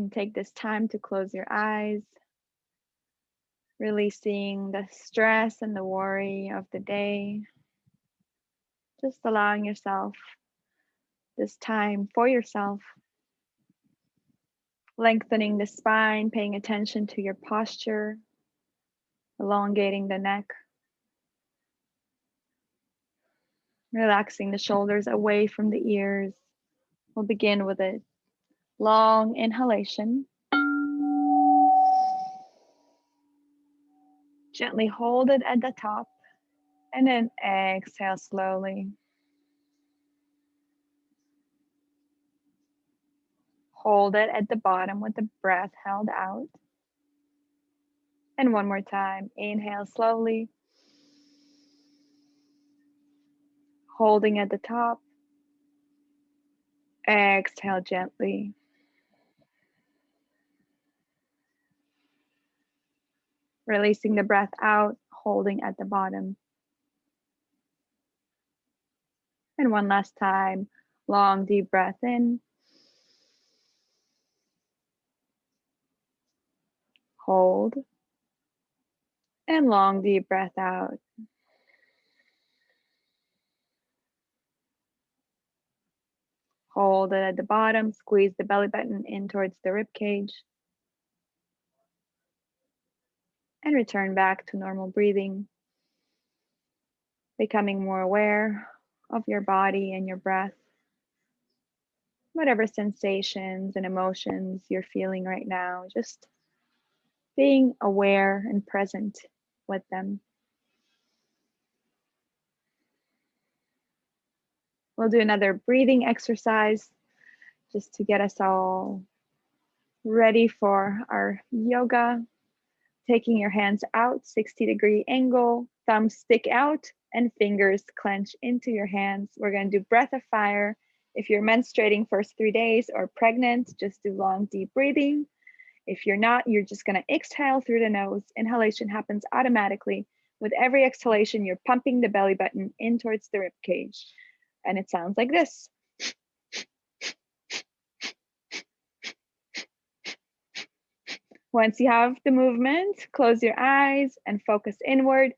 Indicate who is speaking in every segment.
Speaker 1: can take this time to close your eyes, releasing the stress and the worry of the day. Just allowing yourself this time for yourself, lengthening the spine, paying attention to your posture, elongating the neck, relaxing the shoulders away from the ears. We'll begin with a long inhalation. Gently hold it at the top and then exhale slowly. Hold it at the bottom with the breath held out. And one more time, inhale slowly. Holding at the top. Exhale gently. Releasing the breath out, holding at the bottom. And one last time, long deep breath in. Hold. And long deep breath out. Hold it at the bottom, squeeze the belly button in towards the rib cage. And return back to normal breathing, becoming more aware of your body and your breath. Whatever sensations and emotions you're feeling right now, just being aware and present with them. We'll do another breathing exercise just to get us all ready for our yoga. Taking your hands out, 60-degree angle, thumbs stick out, and fingers clench into your hands. We're going to do breath of fire. If you're menstruating first 3 days or pregnant, just do long, deep breathing. If you're not, you're just going to exhale through the nose. Inhalation happens automatically. With every exhalation, you're pumping the belly button in towards the rib cage. And it sounds like this. Once you have the movement, close your eyes and focus inward.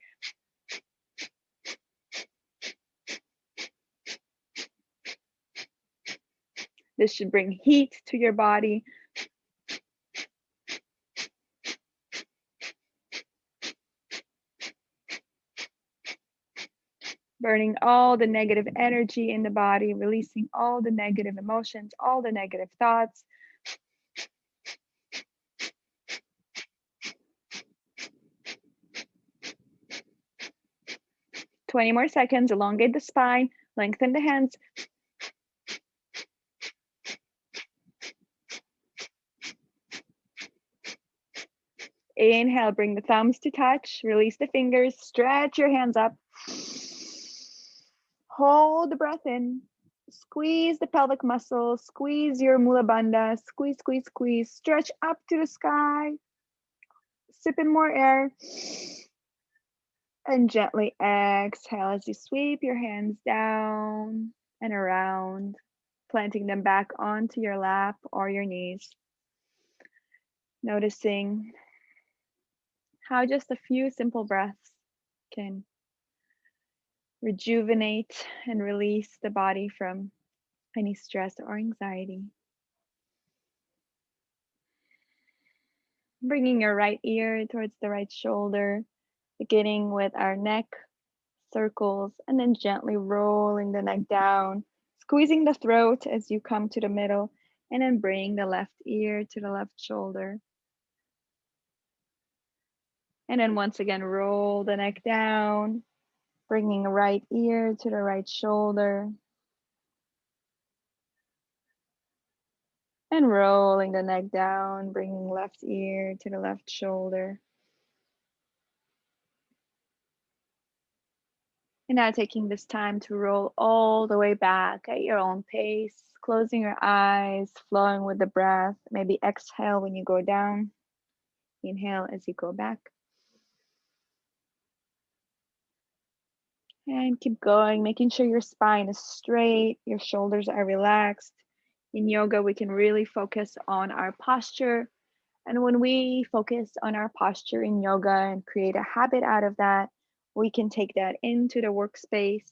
Speaker 1: This should bring heat to your body. Burning all the negative energy in the body, releasing all the negative emotions, all the negative thoughts. "20 more seconds, elongate the spine, lengthen the hands. Inhale, bring the thumbs to touch, release the fingers, stretch your hands up. Hold the breath in, squeeze the pelvic muscles, squeeze your mula bandha, squeeze, squeeze, squeeze, stretch up to the sky, sip in more air, and gently exhale as you sweep your hands down and around, planting them back onto your lap or your knees. Noticing how just a few simple breaths can rejuvenate and release the body from any stress or anxiety. Bringing your right ear towards the right shoulder, beginning with our neck circles, and then gently rolling the neck down, squeezing the throat as you come to the middle, and then bring the left ear to the left shoulder. And then once again, roll the neck down, bringing right ear to the right shoulder, and rolling the neck down, bringing left ear to the left shoulder. And now taking this time to roll all the way back at your own pace, closing your eyes, flowing with the breath. Maybe exhale when you go down, inhale as you go back. And keep going, making sure your spine is straight, your shoulders are relaxed, In yoga, we can really focus on our posture. And when we focus on our posture in yoga and create a habit out of that, we can take that into the workspace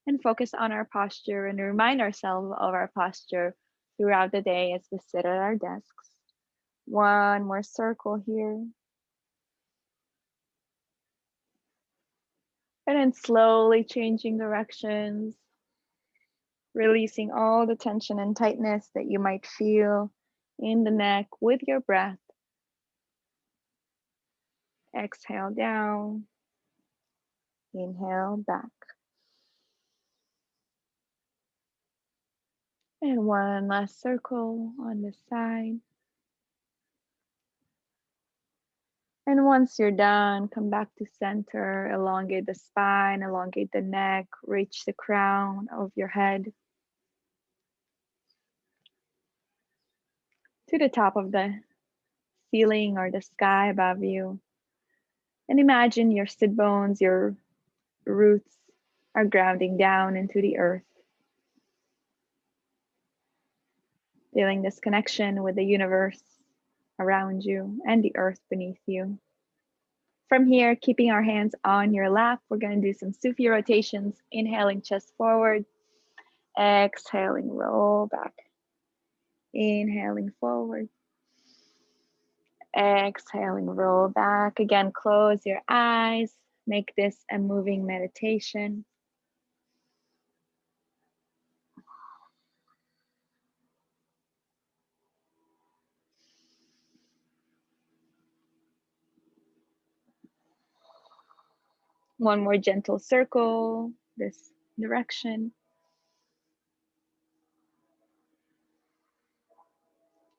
Speaker 1: and focus on our posture and remind ourselves of our posture throughout the day as we sit at our desks. One more circle here. And then slowly changing directions, releasing all the tension and tightness that you might feel in the neck with your breath. Exhale down, inhale back. And one last circle on this side. And once you're done, come back to center, elongate the spine, elongate the neck, reach the crown of your head to the top of the ceiling or the sky above you. And imagine your sit bones, your roots are grounding down into the earth, feeling this connection with the universe around you and the earth beneath you. From here, keeping our hands on your lap, we're going to do some Sufi rotations, inhaling chest forward, exhaling, roll back, inhaling forward, exhaling, roll back. Again, close your eyes, make this a moving meditation. One more gentle circle, this direction.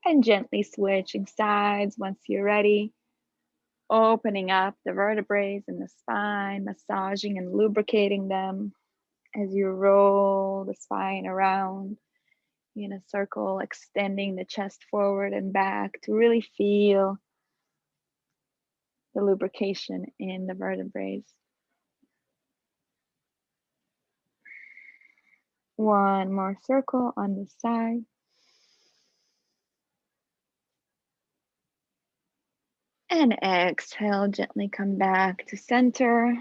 Speaker 1: And gently switching sides once you're ready. Opening up the vertebrae in the spine, massaging and lubricating them as you roll the spine around in a circle, extending the chest forward and back to really feel the lubrication in the vertebrae. One more circle on the side. And exhale, gently come back to center.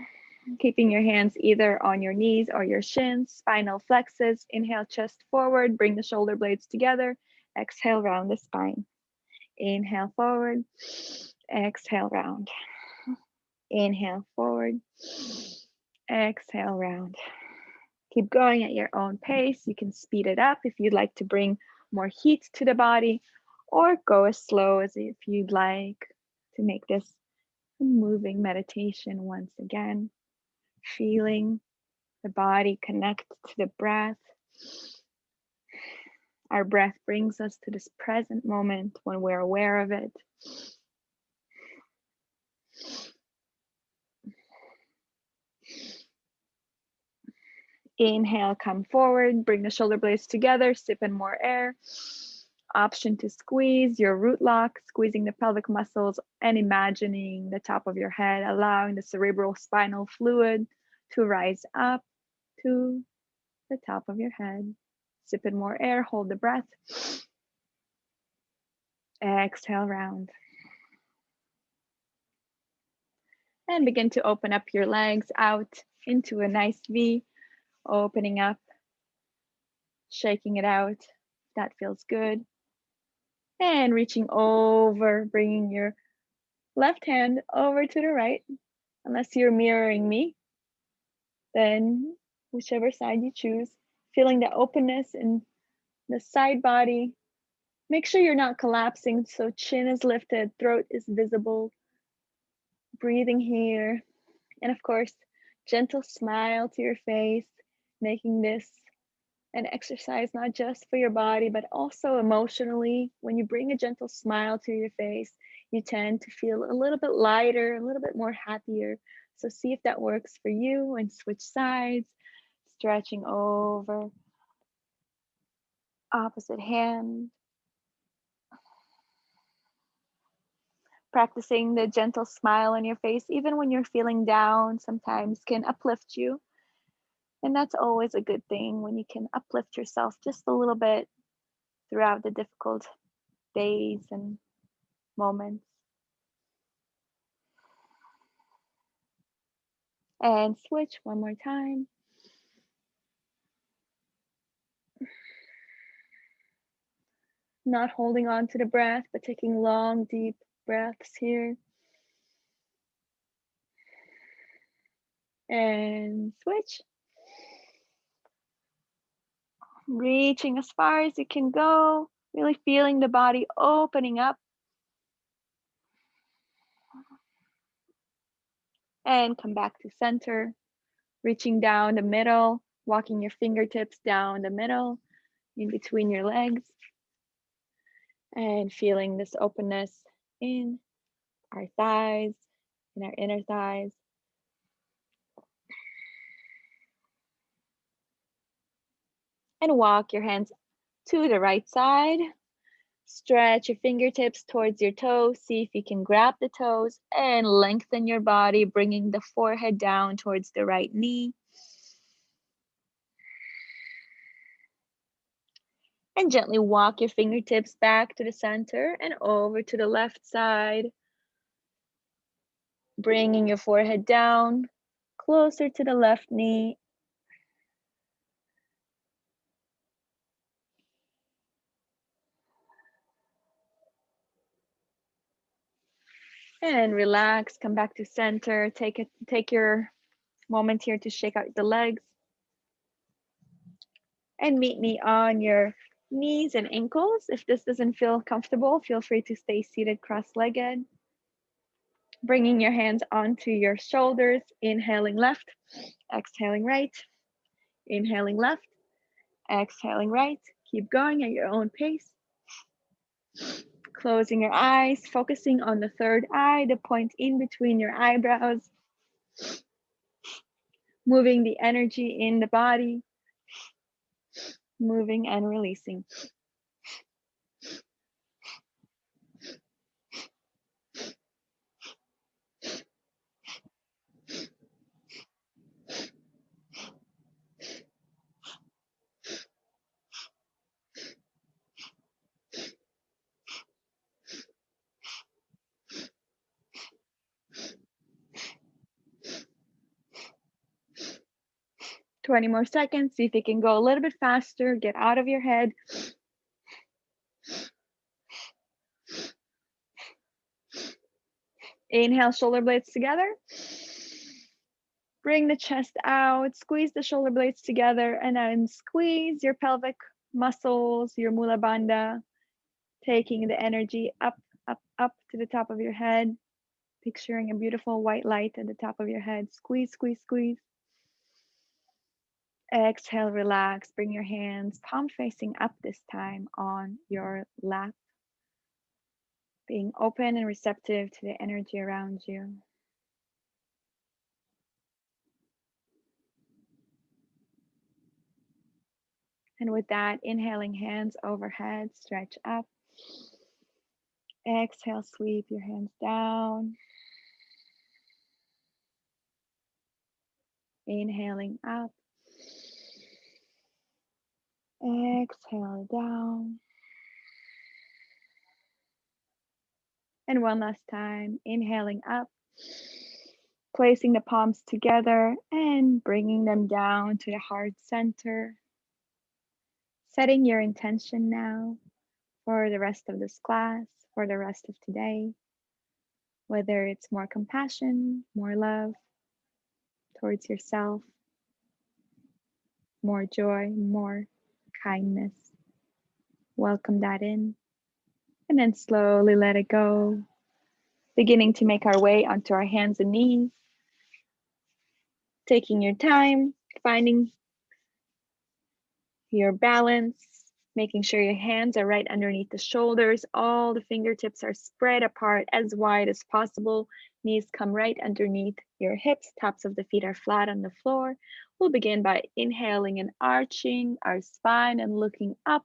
Speaker 1: Keeping your hands either on your knees or your shins, spinal flexes. Inhale, chest forward, bring the shoulder blades together. Exhale, round the spine. Inhale forward, exhale round. Inhale forward, exhale round. Keep going at your own pace. You can speed it up if you'd like to bring more heat to the body, or go as slow as if you'd like to make this a moving meditation once again. Feeling the body connect to the breath. Our breath brings us to this present moment when we're aware of it. Inhale, come forward, bring the shoulder blades together, sip in more air. Option to squeeze your root lock, squeezing the pelvic muscles and imagining the top of your head, allowing the cerebral spinal fluid to rise up to the top of your head. Sip in more air, hold the breath. Exhale, round. And begin to open up your legs out into a nice V, opening up, shaking it out. That feels good. And reaching over, bringing your left hand over to the right. Unless you're mirroring me, then whichever side you choose, feeling the openness in the side body. Make sure you're not collapsing, so chin is lifted, throat is visible. Breathing here. And of course, gentle smile to your face, making this an exercise not just for your body, but also emotionally. When you bring a gentle smile to your face, you tend to feel a little bit lighter, a little bit more happier. So see if that works for you and switch sides, stretching over, opposite hand. Practicing the gentle smile on your face, even when you're feeling down, sometimes can uplift you. And that's always a good thing when you can uplift yourself just a little bit. throughout the difficult days and moments. And switch one more time. Not holding on to the breath, but taking long, deep breaths here. And switch. Reaching as far as you can go, really feeling the body opening up. And come back to center, reaching down the middle, walking your fingertips down the middle, in between your legs. And feeling this openness in our thighs, in our inner thighs. And walk your hands to the right side. Stretch your fingertips towards your toes. See if you can grab the toes and lengthen your body, bringing the forehead down towards the right knee. And gently walk your fingertips back to the center and over to the left side. Bringing your forehead down, closer to the left knee. And relax, come back to center. Take your moment here to shake out the legs. And meet me on your knees and ankles. If this doesn't feel comfortable, feel free to stay seated cross-legged. Bringing your hands onto your shoulders, inhaling left, exhaling right, inhaling left, exhaling right. Keep going at your own pace. Closing your eyes, focusing on the third eye, the point in between your eyebrows. Moving the energy in the body, moving and releasing. 20 more seconds. See if you can go a little bit faster. Get out of your head. Inhale, shoulder blades together. Bring the chest out. Squeeze the shoulder blades together and then squeeze your pelvic muscles, your mula bandha, taking the energy up, up, up to the top of your head. Picturing a beautiful white light at the top of your head. Squeeze, squeeze, squeeze. Exhale, relax. Bring your hands palm facing up this time on your lap. Being open and receptive to the energy around you. And with that, inhaling, hands overhead, stretch up. Exhale, sweep your hands down. Inhaling up. Exhale down. And one last time, inhaling up. Placing the palms together and bringing them down to the heart center. Setting your intention now for the rest of this class, for the rest of today. Whether it's more compassion, more love towards yourself, more joy, more kindness. Welcome that in. And then slowly let it go. Beginning to make our way onto our hands and knees. Taking your time, finding your balance, making sure your hands are right underneath the shoulders. All the fingertips are spread apart as wide as possible. Knees come right underneath your hips. Tops of the feet are flat on the floor. We'll begin by inhaling and arching our spine and looking up.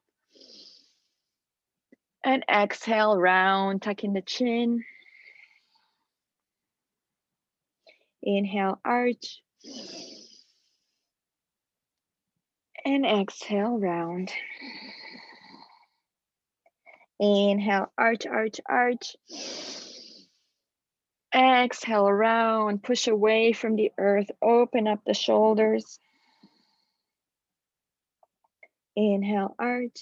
Speaker 1: And exhale, round, tucking the chin. Inhale, arch. And exhale, round. Inhale, arch, arch, arch. Exhale, round, push away from the earth, open up the shoulders. Inhale, arch.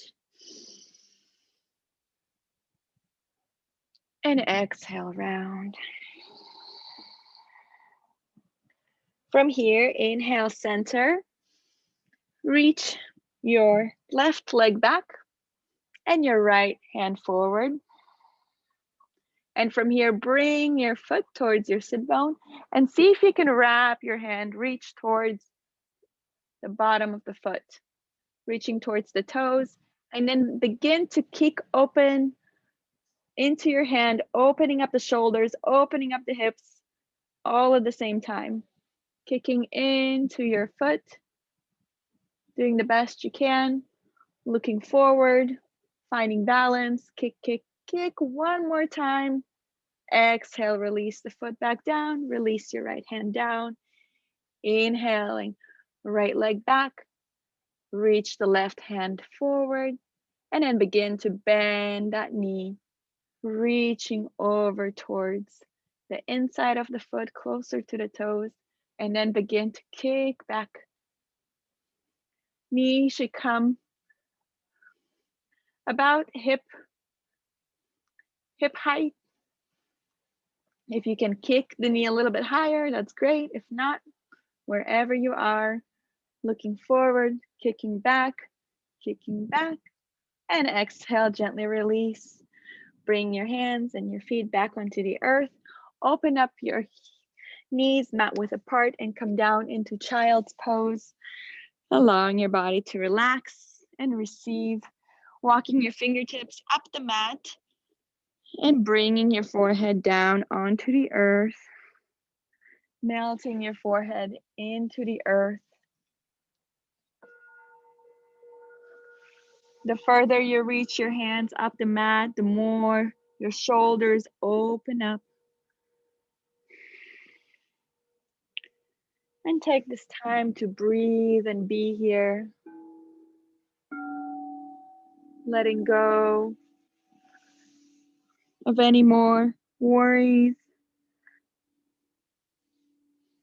Speaker 1: And exhale, round. From here, inhale, center. Reach your left leg back and your right hand forward. And from here, bring your foot towards your sit bone and see if you can wrap your hand, reach towards the bottom of the foot, reaching towards the toes, and then begin to kick open into your hand, opening up the shoulders, opening up the hips, all at the same time. Kicking into your foot, doing the best you can, looking forward, finding balance, kick, kick, kick one more time. Exhale, release the foot back down, release your right hand down. Inhaling, right leg back, reach the left hand forward, and then begin to bend that knee, reaching over towards the inside of the foot, closer to the toes, and then begin to kick back. Knee should come about hip height. If you can kick the knee a little bit higher, that's great. If not, wherever you are, looking forward, kicking back, and exhale, gently release. Bring your hands and your feet back onto the earth. Open up your knees, mat width apart, and come down into child's pose, allowing your body to relax and receive. Walking your fingertips up the mat and bringing your forehead down onto the earth, melting your forehead into the earth. The further you reach your hands up the mat, the more your shoulders open up. And take this time to breathe and be here. Letting go of any more worries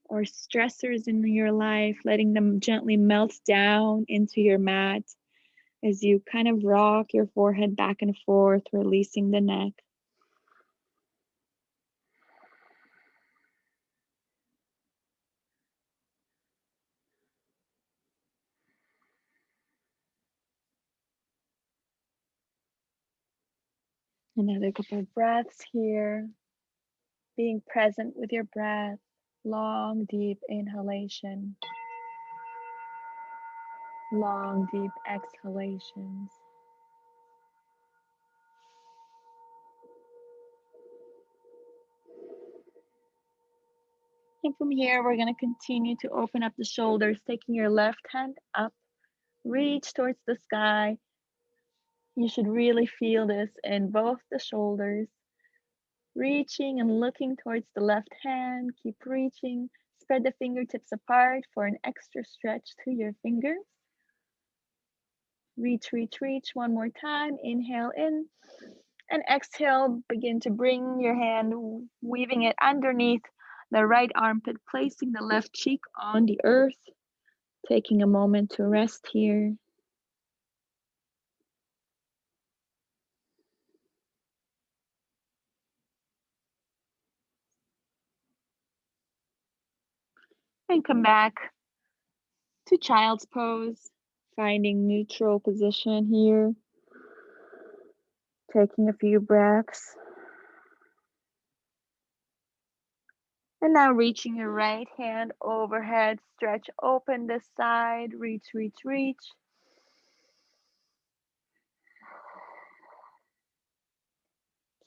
Speaker 1: or stressors in your life, letting them gently melt down into your mat as you kind of rock your forehead back and forth, releasing the neck. Another couple of breaths here, being present with your breath. Long, deep inhalation, long, deep exhalations. And from here, we're going to continue to open up the shoulders, taking your left hand up, reach towards the sky. You should really feel this in both the shoulders. Reaching and looking towards the left hand, keep reaching. Spread the fingertips apart for an extra stretch to your fingers. Reach, reach, reach one more time. Inhale in and exhale. Begin to bring your hand, weaving it underneath the right armpit, placing the left cheek on the earth. Taking a moment to rest here. And come back to child's pose, finding neutral position here. Taking a few breaths. And now reaching your right hand overhead, stretch open this side, reach, reach, reach.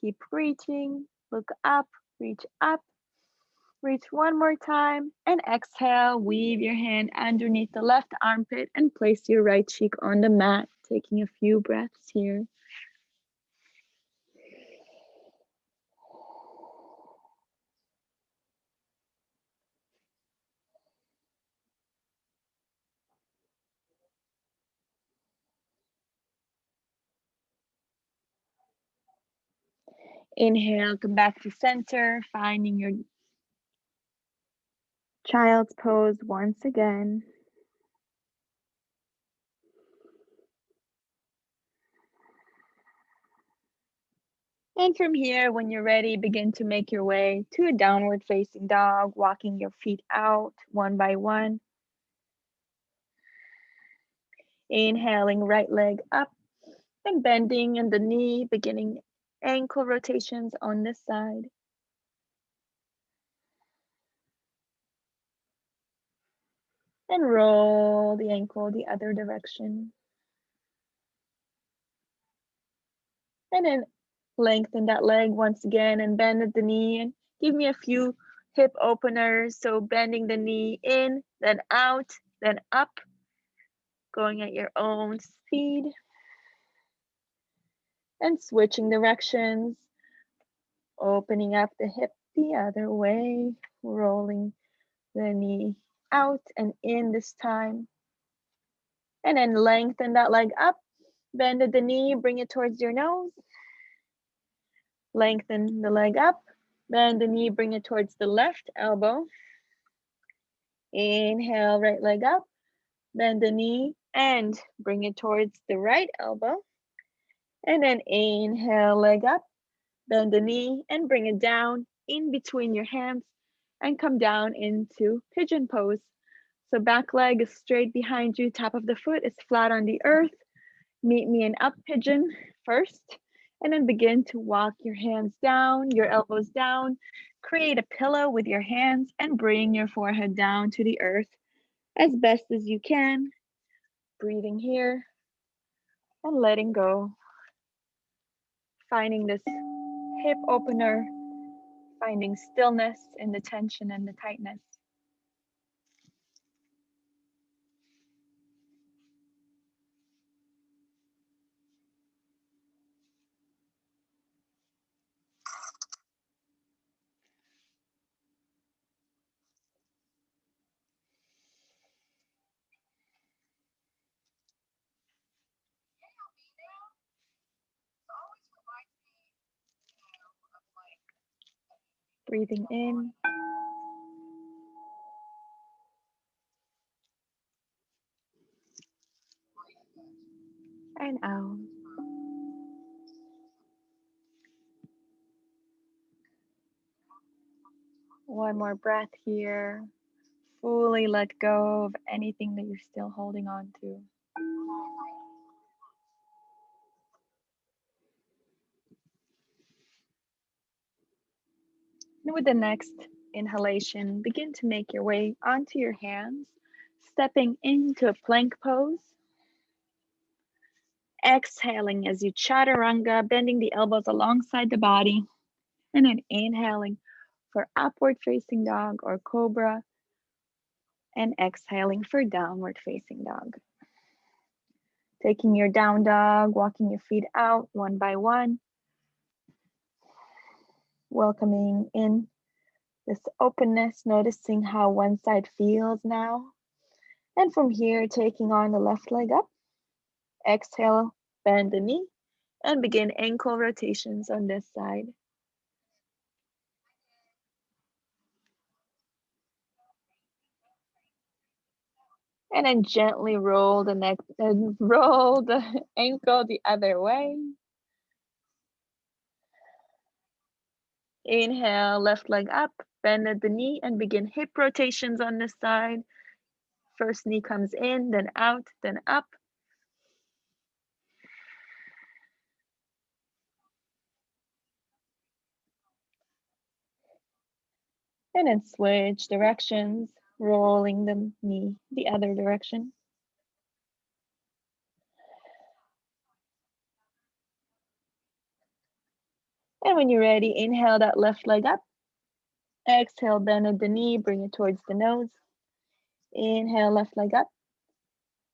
Speaker 1: Keep reaching, look up, reach up. Reach one more time and exhale, weave your hand underneath the left armpit and place your right cheek on the mat, taking a few breaths here. Inhale, come back to center, finding your child's pose once again. And from here, when you're ready, begin to make your way to a downward facing dog, walking your feet out one by one. Inhaling, right leg up and bending in the knee, beginning ankle rotations on this side. And roll the ankle the other direction. And then lengthen that leg once again and bend at the knee and give me a few hip openers. So bending the knee in, then out, then up, going at your own speed. And switching directions, opening up the hip the other way, rolling the knee out and in this time. And then lengthen that leg up, bend at the knee, bring it towards your nose. Lengthen the leg up, bend the knee, bring it towards the left elbow. Inhale, right leg up, bend the knee and bring it towards the right elbow. And then inhale, leg up, bend the knee and bring it down in between your hands and come down into pigeon pose. So back leg is straight behind you, top of the foot is flat on the earth. Meet me in up pigeon first, and then begin to walk your hands down, your elbows down. Create a pillow with your hands and bring your forehead down to the earth as best as you can. Breathing here and letting go. Finding this hip opener, finding stillness in the tension and the tightness. Breathing in and out. One more breath here. Fully let go of anything that you're still holding on to. And with the next inhalation, begin to make your way onto your hands, stepping into a plank pose. Exhaling as you chaturanga, bending the elbows alongside the body. And then inhaling for upward facing dog or cobra. And exhaling for downward facing dog. Taking your down dog, walking your feet out one by one. Welcoming in this openness, noticing how one side feels now. And from here, taking on the left leg up. Exhale, bend the knee, and begin ankle rotations on this side. And then gently roll the neck and roll the ankle the other way. Inhale, left leg up, bend at the knee and begin hip rotations on this side. First knee comes in, then out, then up. And then switch directions, rolling the knee the other direction. And when you're ready, inhale that left leg up. Exhale, bend at the knee, bring it towards the nose. Inhale, left leg up.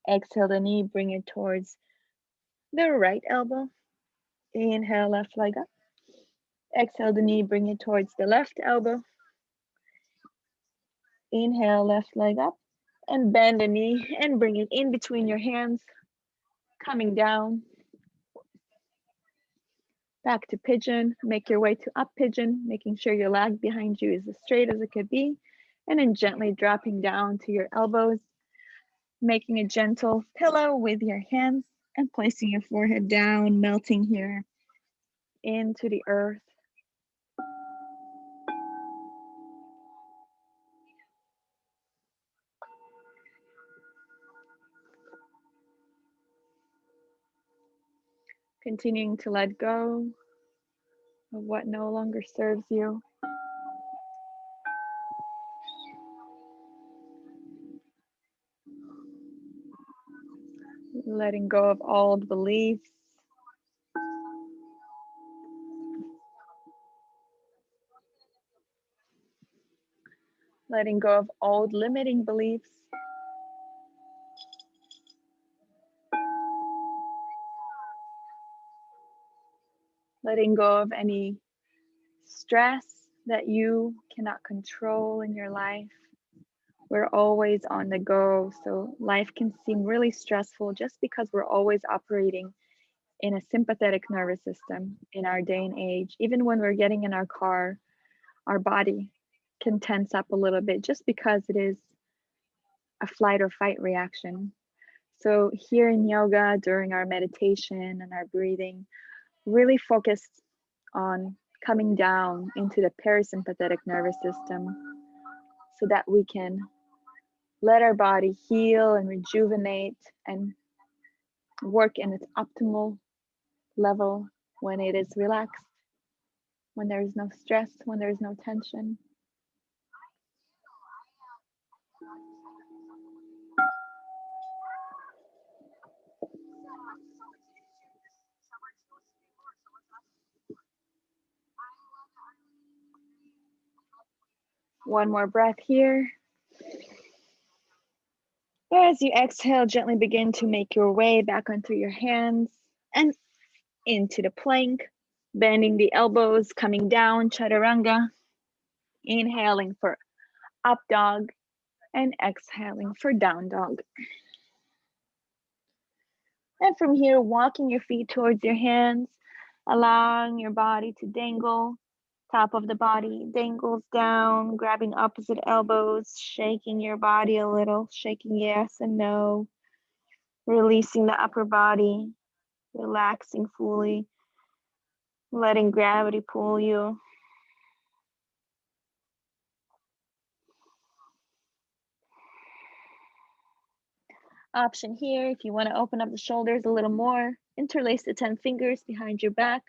Speaker 1: Exhale the knee, bring it towards the right elbow. Inhale, left leg up. Exhale the knee, bring it towards the left elbow. Inhale, left leg up. And bend the knee and bring it in between your hands, coming down. Back to pigeon, make your way to up pigeon, making sure your leg behind you is as straight as it could be, and then gently dropping down to your elbows, making a gentle pillow with your hands and placing your forehead down, melting here into the earth. Continuing to let go of what no longer serves you. Letting go of old beliefs. Letting go of old limiting beliefs. Letting go of any stress that you cannot control in your life. We're always on the go, so life can seem really stressful just because we're always operating in a sympathetic nervous system in our day and age. Even when we're getting in our car, our body can tense up a little bit just because it is a flight or fight reaction. So here in yoga, during our meditation and our breathing, really focused on coming down into the parasympathetic nervous system so that we can let our body heal and rejuvenate and work in its optimal level when it is relaxed, when there is no stress, when there is no tension. One more breath here. As you exhale, gently begin to make your way back onto your hands and into the plank, bending the elbows, coming down, chaturanga, inhaling for up dog and exhaling for down dog. And from here, walking your feet towards your hands, allowing your body to dangle. Top of the body dangles down, grabbing opposite elbows, shaking your body a little, shaking yes and no, releasing the upper body, relaxing fully, letting gravity pull you. Option here, if you want to open up the shoulders a little more, interlace the 10 fingers behind your back,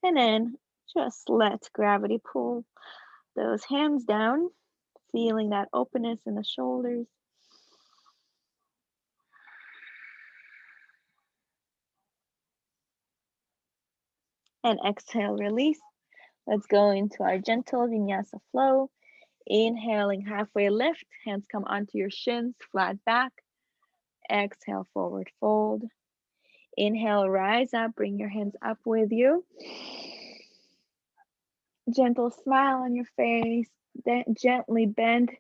Speaker 1: and then just let gravity pull those hands down, feeling that openness in the shoulders. And exhale, release. Let's go into our gentle vinyasa flow. Inhaling, halfway lift, hands come onto your shins, flat back. Exhale, forward fold. Inhale, rise up, bring your hands up with you. Gentle smile on your face, then gently bend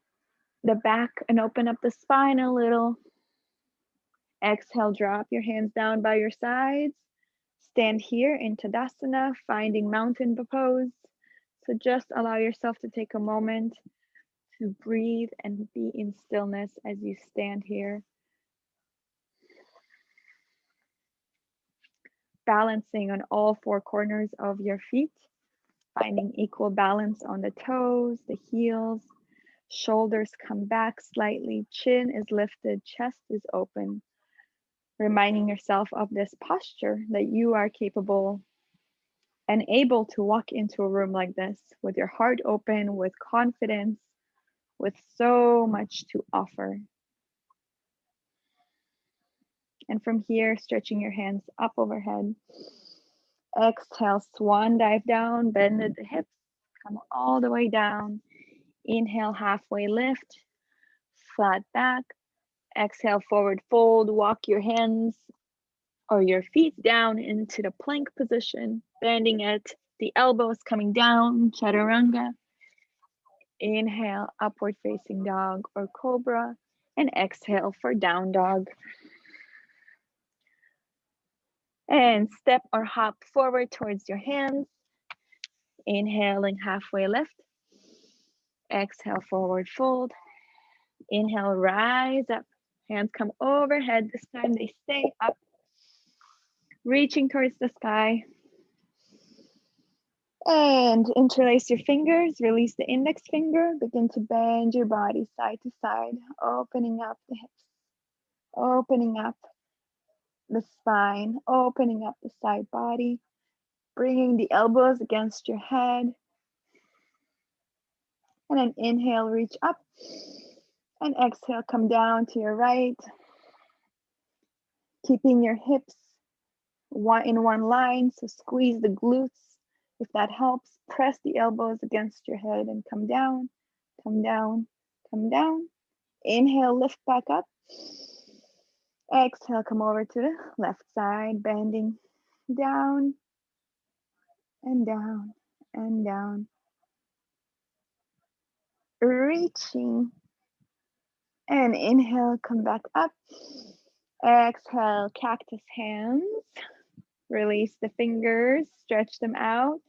Speaker 1: the back and open up the spine a little. Exhale, drop your hands down by your sides. Stand here in Tadasana, finding mountain pose. So just allow yourself to take a moment to breathe and be in stillness as you stand here. Balancing on all four corners of your feet, finding equal balance on the toes, the heels, shoulders come back slightly, chin is lifted, chest is open. Reminding yourself of this posture that you are capable and able to walk into a room like this with your heart open, with confidence, with so much to offer. And from here, stretching your hands up overhead. Exhale, swan dive down, bend at the hips, come all the way down. Inhale, halfway lift, flat back. Exhale, forward fold, walk your hands or your feet down into the plank position, bending at the elbows, coming down, chaturanga. Inhale, upward facing dog or cobra, and exhale for down dog. And step or hop forward towards your hands. Inhaling halfway lift. Exhale, forward fold. Inhale, rise up. Hands come overhead. This time they stay up, reaching towards the sky. And interlace your fingers, release the index finger, begin to bend your body side to side, opening up the hips, opening up the spine, opening up the side body, bringing the elbows against your head. And then inhale, reach up, and exhale, come down to your right, keeping your hips in one line, so squeeze the glutes. If that helps, press the elbows against your head and come down, come down, come down. Inhale, lift back up. Exhale, come over to the left side, bending down and down and down. Reaching. And inhale, come back up. Exhale, cactus hands. Release the fingers, stretch them out,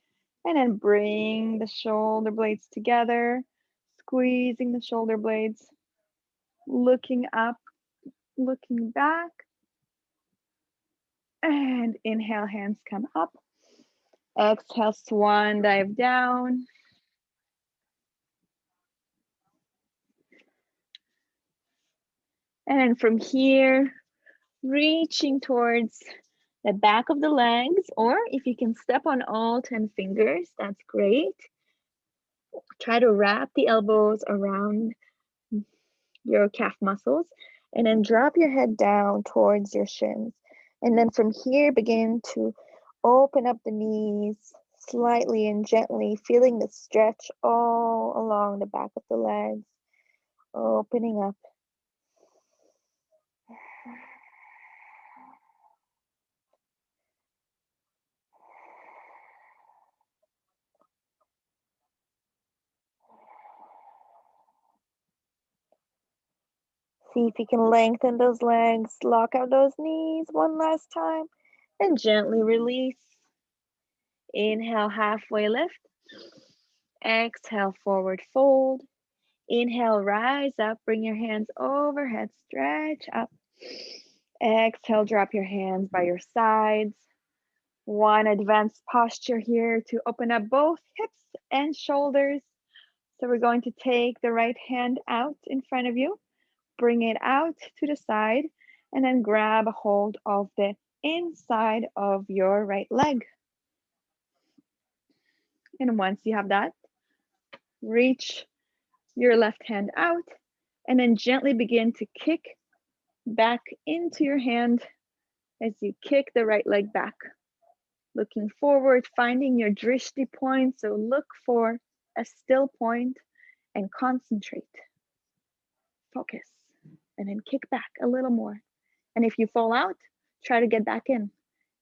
Speaker 1: and then bring the shoulder blades together, squeezing the shoulder blades, looking up, looking back, and inhale, hands come up. Exhale, swan dive down. And then from here, reaching towards the back of the legs, or if you can step on all 10 fingers, that's great. Try to wrap the elbows around your calf muscles, and then drop your head down towards your shins. And then from here, begin to open up the knees slightly and gently, feeling the stretch all along the back of the legs, opening up. See if you can lengthen those legs, lock out those knees one last time, and gently release. Inhale, halfway lift. Exhale, forward fold. Inhale, rise up, bring your hands overhead, stretch up. Exhale, drop your hands by your sides. One advanced posture here to open up both hips and shoulders. So we're going to take the right hand out in front of you, bring it out to the side, and then grab a hold of the inside of your right leg. And once you have that, reach your left hand out and then gently begin to kick back into your hand as you kick the right leg back. Looking forward, finding your drishti point. So look for a still point and concentrate. Focus. And then kick back a little more. And if you fall out, try to get back in.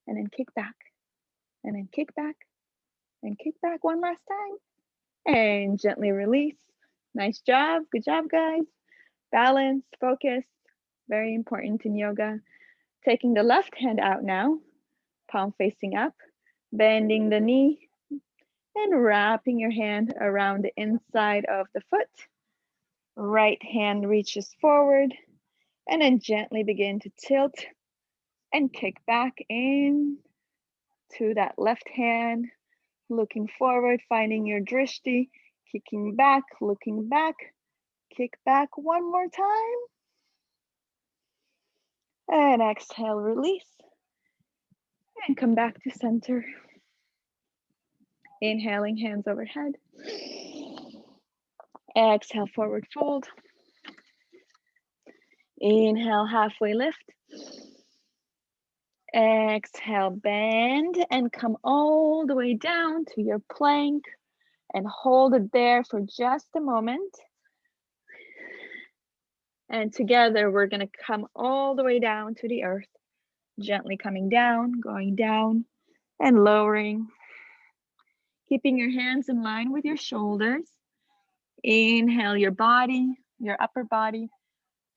Speaker 1: And then kick back. And then kick back. And kick back one last time. And gently release. Nice job. Good job, guys. Balance, focus. Very important in yoga. Taking the left hand out now. Palm facing up. Bending the knee. And wrapping your hand around the inside of the foot. Right hand reaches forward. And then gently begin to tilt and kick back in to that left hand. Looking forward, finding your drishti, kicking back, looking back, kick back one more time. And exhale, release. And come back to center. Inhaling, hands overhead. Exhale, forward fold. Inhale, halfway lift. Exhale, bend and come all the way down to your plank and hold it there for just a moment. And together we're gonna come all the way down to the earth, gently coming down, going down and lowering. Keeping your hands in line with your shoulders. Inhale your body, your upper body.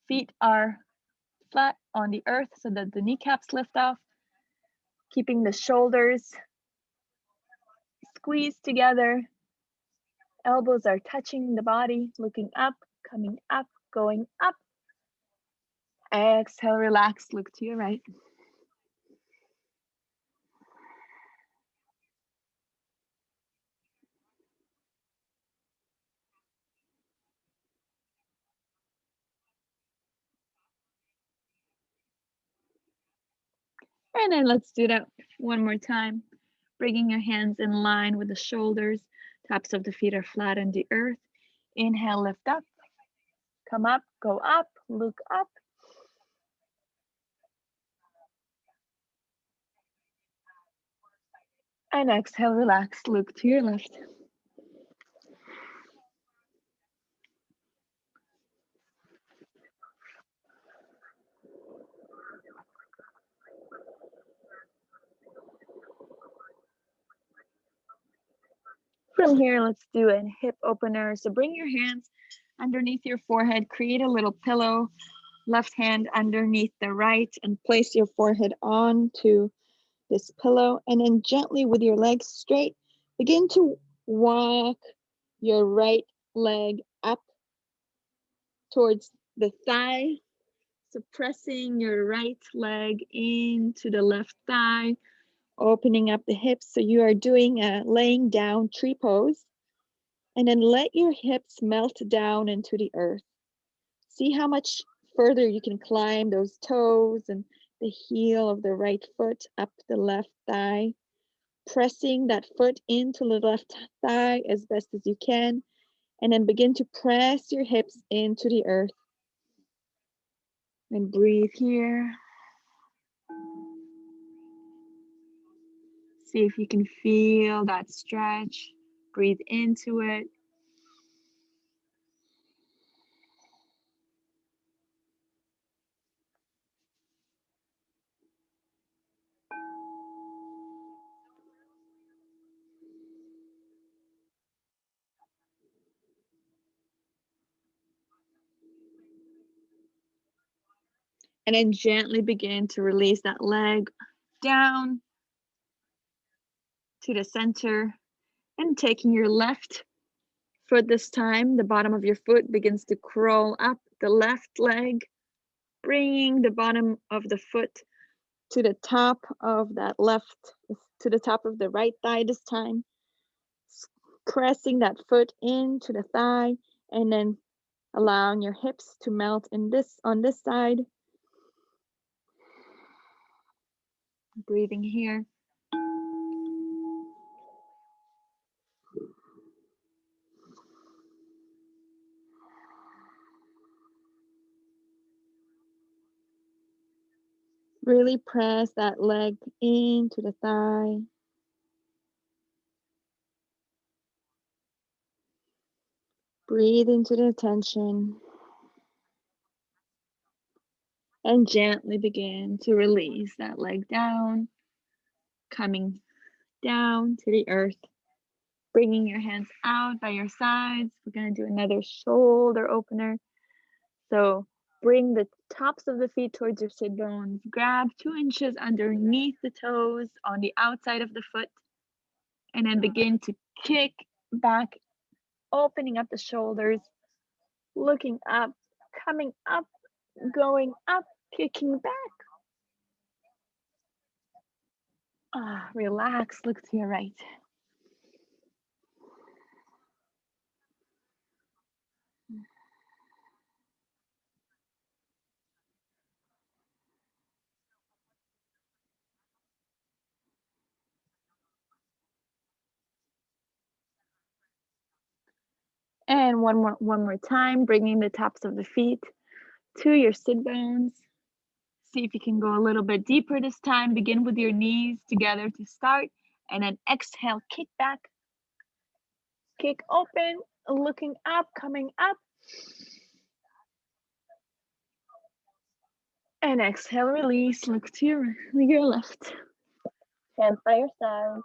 Speaker 1: Feet are flat on the earth so that the kneecaps lift off. Keeping the shoulders squeezed together. Elbows are touching the body, looking up, coming up, going up. Exhale, relax, look to your right. And then let's do that one more time. Bringing your hands in line with the shoulders. Tops of the feet are flat on the earth. Inhale, lift up. Come up, go up, look up. And exhale, relax, look to your left. From here, let's do a hip opener. So bring your hands underneath your forehead, create a little pillow, left hand underneath the right, and place your forehead onto this pillow. And then gently with your legs straight, begin to walk your right leg up towards the thigh, suppressing your right leg into the left thigh, opening up the hips. So you are doing a laying down tree pose. And then let your hips melt down into the earth. See how much further you can climb those toes and the heel of the right foot up the left thigh, pressing that foot into the left thigh as best as you can, and then begin to press your hips into the earth. And breathe here. See if you can feel that stretch. Breathe into it. And then gently begin to release that leg down to the center, and taking your left foot this time, the bottom of your foot begins to crawl up the left leg, bringing the bottom of the foot to the top of that left, to the top of the right thigh this time, pressing that foot into the thigh, and then allowing your hips to melt in this on this side. Breathing here. Really press that leg into the thigh. Breathe into the tension. And gently begin to release that leg down, coming down to the earth, bringing your hands out by your sides. We're going to do another shoulder opener. So bring the tops of the feet towards your sit bones. Grab 2 inches underneath the toes on the outside of the foot, and then begin to kick back, opening up the shoulders, looking up, coming up, going up, kicking back. Relax, look to your right. And one more time, bringing the tops of the feet to your sit bones. See if you can go a little bit deeper this time. Begin with your knees together to start, and then exhale, kick back, kick open, looking up, coming up. And exhale, release, look to your left. Hands by your side.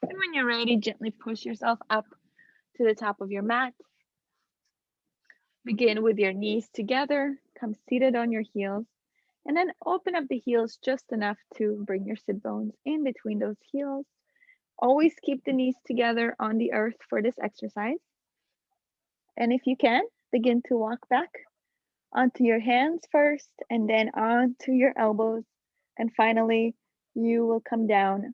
Speaker 1: And when you're ready, gently push yourself up to the top of your mat. Begin with your knees together, come seated on your heels, and then open up the heels just enough to bring your sit bones in between those heels. Always keep the knees together on the earth for this exercise. And if you can, begin to walk back onto your hands first and then onto your elbows. And finally, you will come down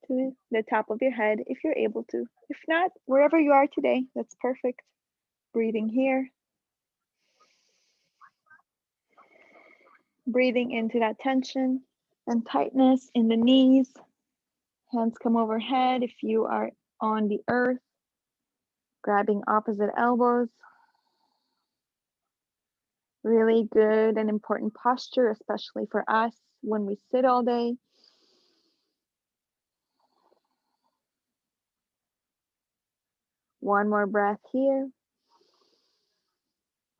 Speaker 1: to the top of your head if you're able to. If not, wherever you are today, that's perfect. Breathing here, breathing into that tension and tightness in the knees. Hands come overhead if you are on the earth, grabbing opposite elbows. Really good and important posture, especially for us when we sit all day. One more breath here.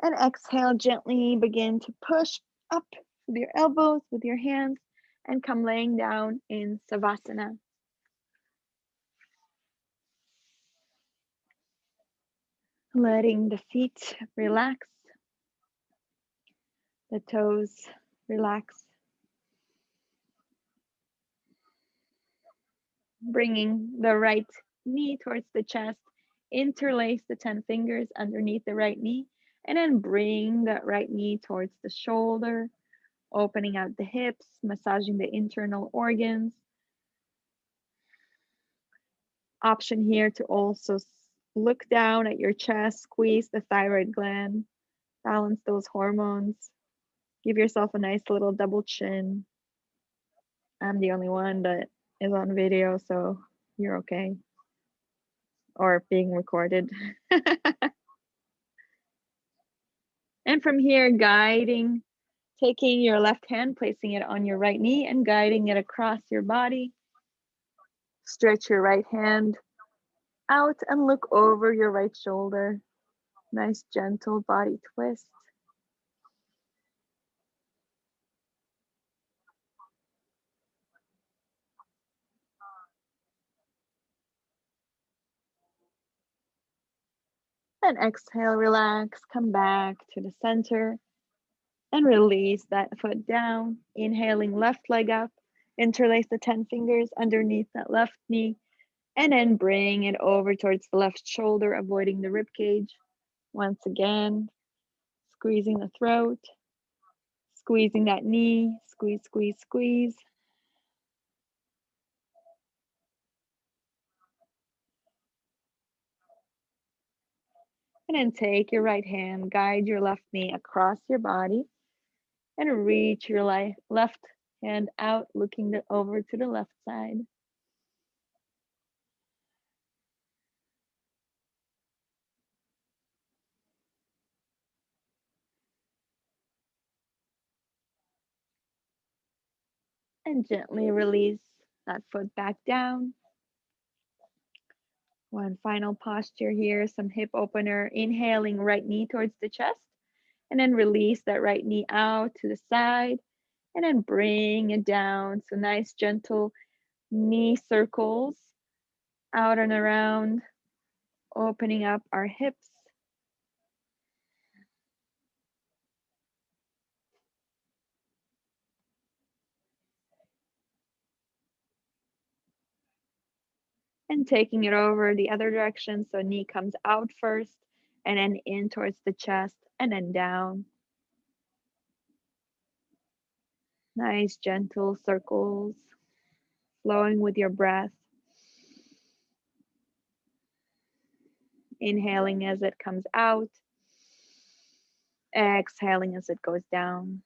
Speaker 1: And exhale, gently begin to push up with your elbows, with your hands, and come laying down in Savasana. Letting the feet relax, the toes relax. Bringing the right knee towards the chest, interlace the 10 fingers underneath the right knee, and then bring that right knee towards the shoulder, opening out the hips, massaging the internal organs. Option here to also look down at your chest, squeeze the thyroid gland, balance those hormones, give yourself a nice little double chin. I'm the only one that is on video, so you're okay. Or being recorded. And from here, taking your left hand, placing it on your right knee and guiding it across your body. Stretch your right hand out and look over your right shoulder. Nice gentle body twist. And exhale, relax, come back to the center and release that foot down. Inhaling, left leg up, interlace the 10 fingers underneath that left knee, and then bring it over towards the left shoulder, avoiding the rib cage. Once again, squeezing the throat, squeezing that knee, squeeze, squeeze, squeeze. And then take your right hand, guide your left knee across your body, and reach your left hand out, looking over to the left side. And gently release that foot back down. One final posture here, some hip opener, inhaling right knee towards the chest, and then release that right knee out to the side, and then bring it down. So nice, gentle knee circles out and around, opening up our hips. And taking it over the other direction. So knee comes out first and then in towards the chest and then down. Nice, gentle circles, flowing with your breath. Inhaling as it comes out, exhaling as it goes down.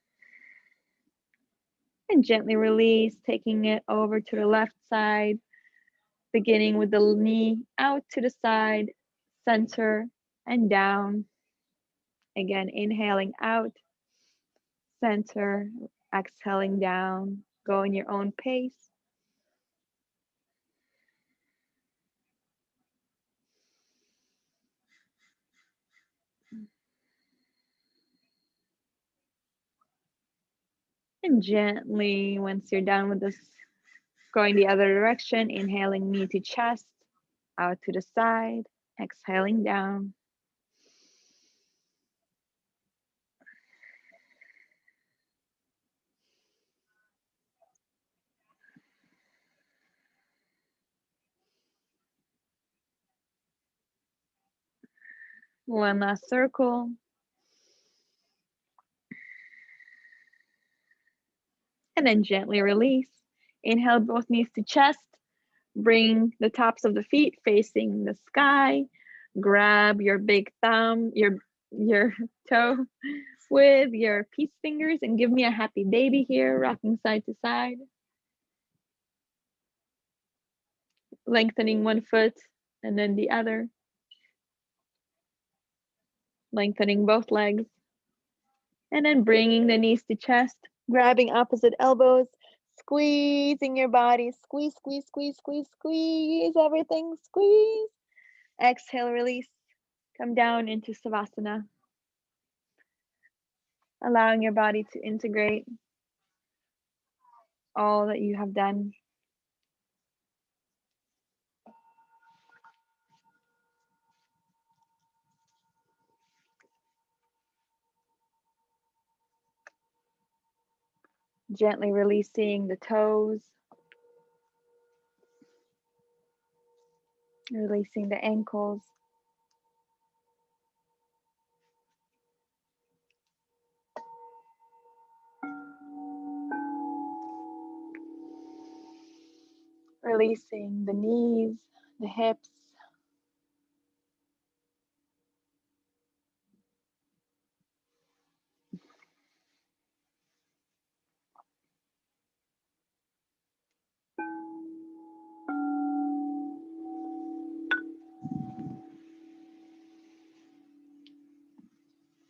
Speaker 1: And gently release, taking it over to the left side, beginning with the knee out to the side, center, and down. Again, inhaling out, center, exhaling down. Go in your own pace. And gently, once you're done with this, Going the other direction, inhaling knee to chest, out to the side, exhaling down. One last circle. And then gently release. Inhale both knees to chest. Bring the tops of the feet facing the sky. Grab your big thumb, your toe with your peace fingers and give me a happy baby here, rocking side to side. Lengthening one foot and then the other. Lengthening both legs. And then bringing the knees to chest, grabbing opposite elbows, squeezing your body, squeeze, squeeze, squeeze, squeeze, squeeze everything, squeeze. Exhale, release, come down into Savasana. Allowing your body to integrate all that you have done. Gently releasing the toes, releasing the ankles. Releasing the knees, the hips.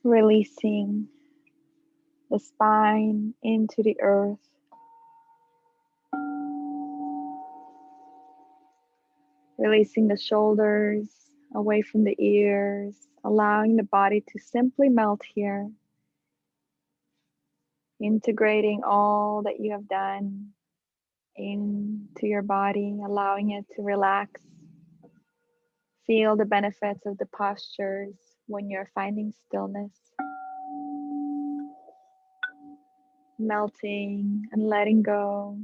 Speaker 1: Releasing the spine into the earth. Releasing the shoulders away from the ears, allowing the body to simply melt here. Integrating all that you have done into your body, allowing it to relax. Feel the benefits of the postures when you're finding stillness. Melting and letting go.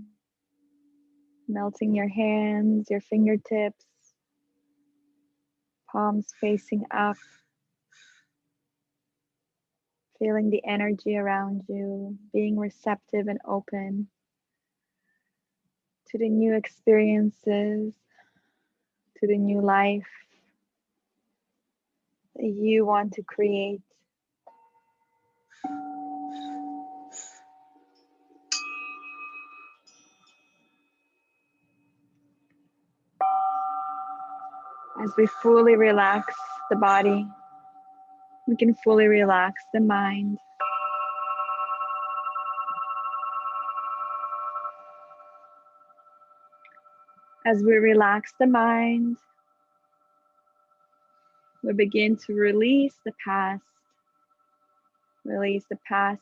Speaker 1: Melting your hands, your fingertips, palms facing up. Feeling the energy around you, being receptive and open to the new experiences, to the new life that you want to create. As we fully relax the body, we can fully relax the mind. As we relax the mind, we begin to release the past. Release the past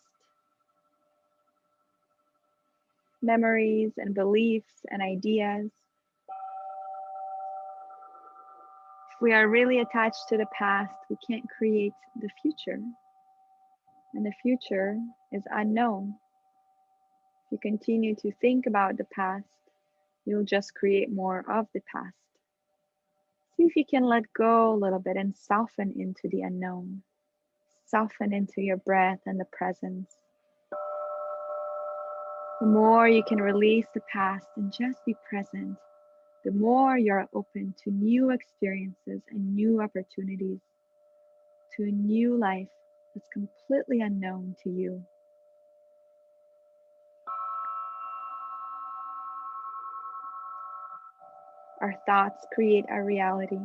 Speaker 1: memories and beliefs and ideas. If we are really attached to the past, we can't create the future. And the future is unknown. If you continue to think about the past, you'll just create more of the past. See if you can let go a little bit and soften into the unknown. Soften into your breath and the presence. The more you can release the past and just be present, the more you're open to new experiences and new opportunities, to a new life that's completely unknown to you. Our thoughts create our reality.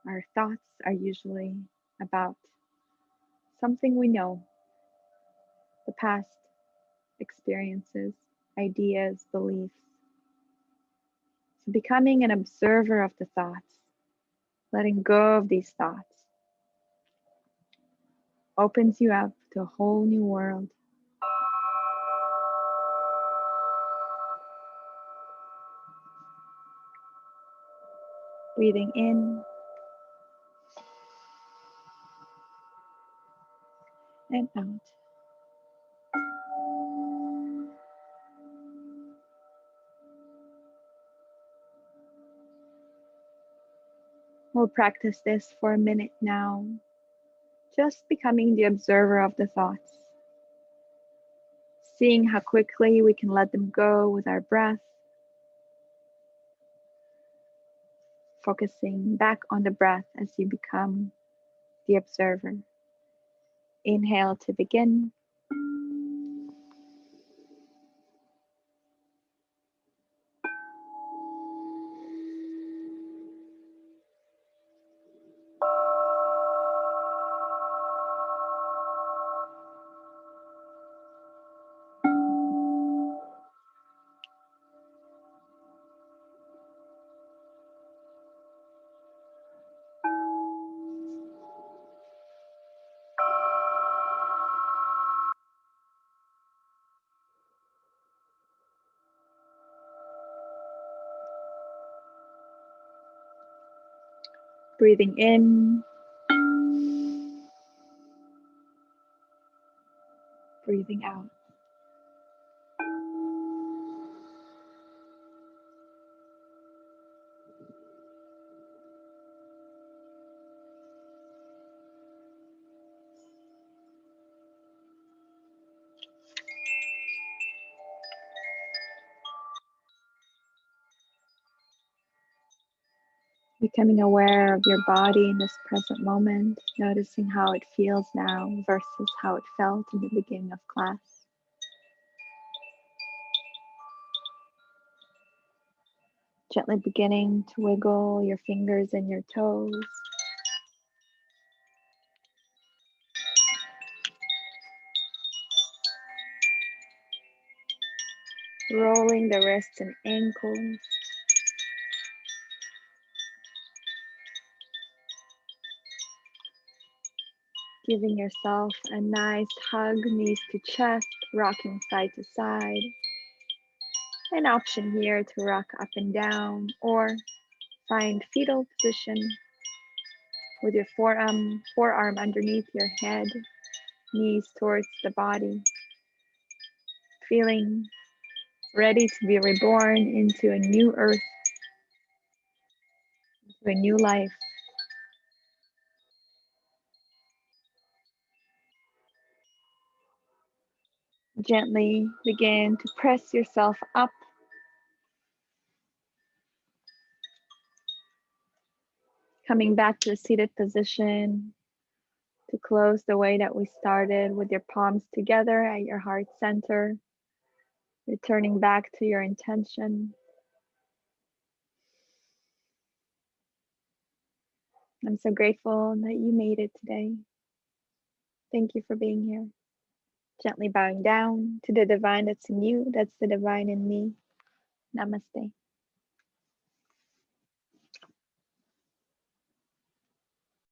Speaker 1: Our thoughts are usually about something we know, the past experiences, ideas, beliefs. So becoming an observer of the thoughts, letting go of these thoughts, opens you up to a whole new world. Breathing in and out. We'll practice this for a minute now, just becoming the observer of the thoughts, seeing how quickly we can let them go with our breath, focusing back on the breath as you become the observer. Inhale to begin. Breathing in, breathing out. Becoming aware of your body in this present moment, noticing how it feels now versus how it felt in the beginning of class. Gently beginning to wiggle your fingers and your toes. Rolling the wrists and ankles. Giving yourself a nice hug, knees to chest, rocking side to side. An option here to rock up and down or find fetal position with your forearm underneath your head, knees towards the body. Feeling ready to be reborn into a new earth, into a new life. Gently begin to press yourself up. Coming back to a seated position to close the way that we started with your palms together at your heart center. Returning back to your intention. I'm so grateful that you made it today. Thank you for being here. Gently bowing down to the divine that's in you, that's the divine in me. Namaste.